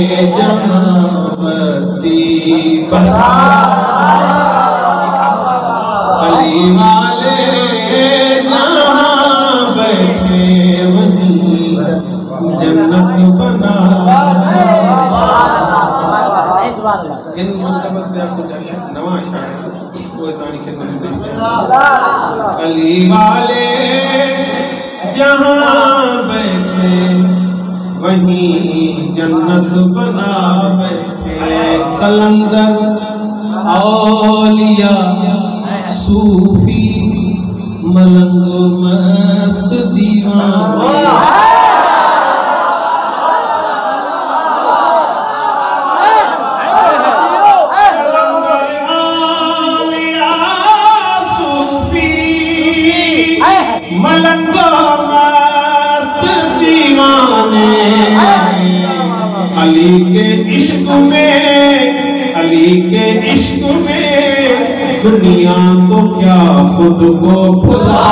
जहाँ बस्ती बसा, अली वाले जहाँ बैठे वहीं जन्नत बना। इन मुंतबत आपको नवा अली वाले जहाँ बैठे वहीं जन्नत बना बैठे। कलंदर औलिया सूफी मलंग मस्त दीवाने, मलंग मस्त दीवाने। अली के इश्क में, अली के इश्क में दुनिया तो क्या खुद को भुला।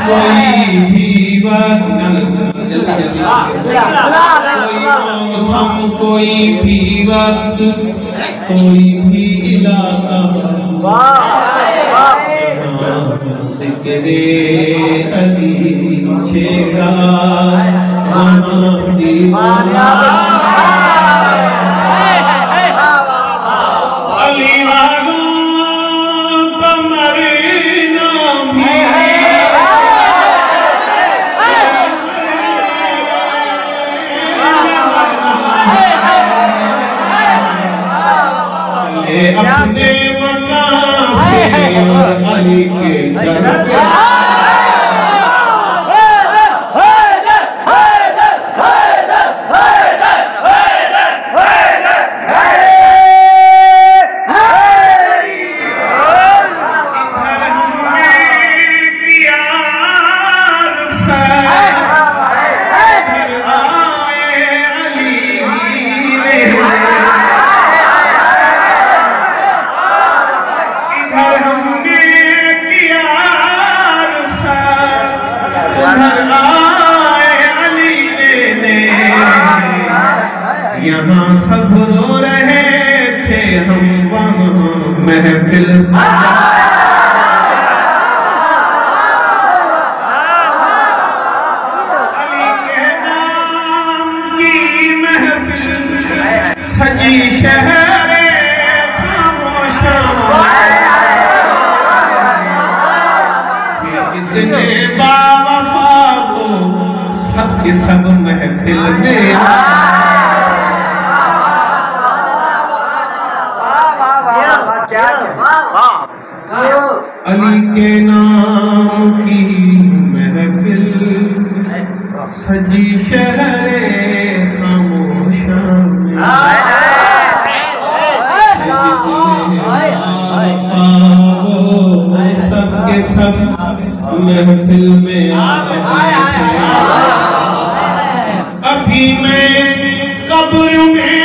कोई भी मौसम, कोई भी वक्त, कोई भी इलाका, जिक्रे अली छेगा वहाँ दीवाना। अली वालों का मरना भी अपने मकान से अली के दर पे यहाँ सब रो रहे थे, हम वहाँ महफिल सजा। अली के नाम की महफिल सजी शहरे खामोशा। इतने बावफा वो सब के सब महफिल में अली के नाम की महफिल सजी शहरे खामोशा में। सब के सब महफिल में आ रहे थे। अभी मैं कब्र में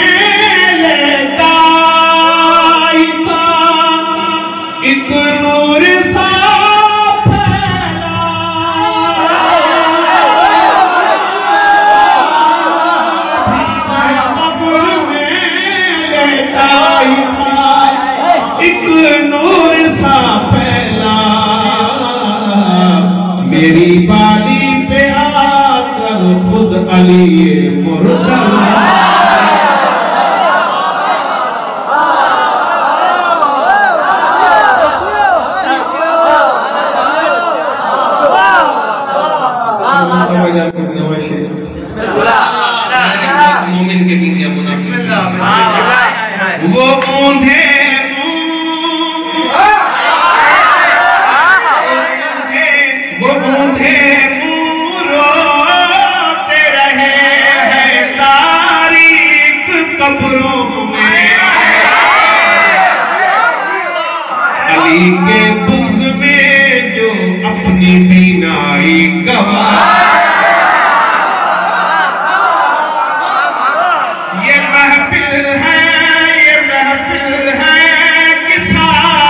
लेटा ही था, एक नूर सा फैला। कब्र में लेटा ही था, एक नूर सा फैला। मेरी बाली पे आकर खुद अली मुर्दा। मोमिन के दिन या मुनाफिक वो बूंदे रोते रहे हैं तारीख कब्रों में। अली के बुग़्ज़ में जो अपनी बीनाई गवा। ये महफिल है कि सारी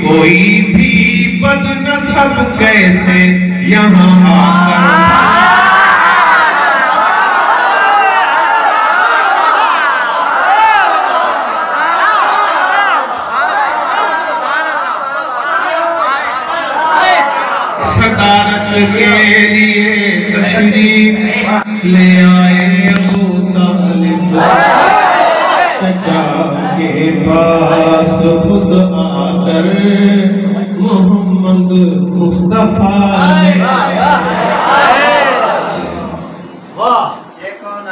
कोई भी बदनसब कैसे यहाँ आकर सदारत के लिए तशरीफ ले आए अबू तालिब चचा के पास खुद आकर मोहम्मद मुस्तफा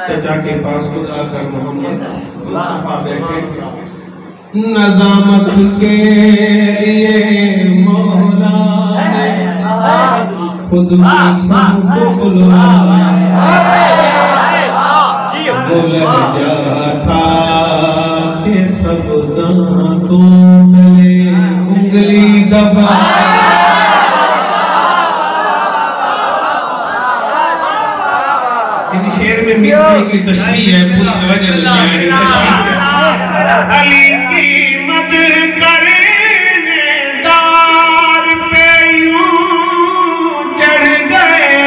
चचा के पास खुद आकर मोहम्मद मुस्तफा बैठे नजामत के लिए मौला खुद सबको बुलवाया बोल जाता के सब दांतों में उंगली दबा इन शेर में मीर साहब की तशरीह है पूरी तवज्जो अली की मदद करने दार पे यूं चढ़ गए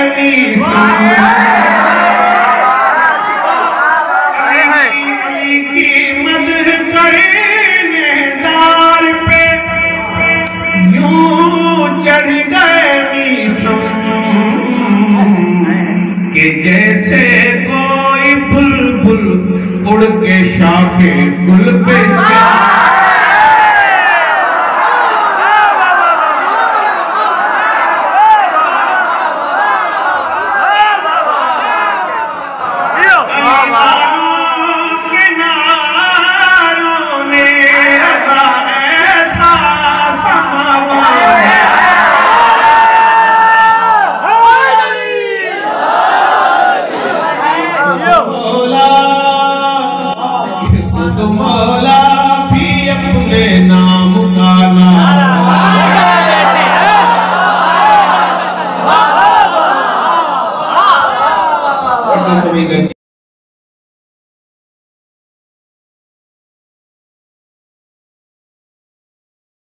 अली की मदद करने दार पे यूं चढ़ गए कि जैसे कोई बुलबुल उड़ के शाखे गुल पे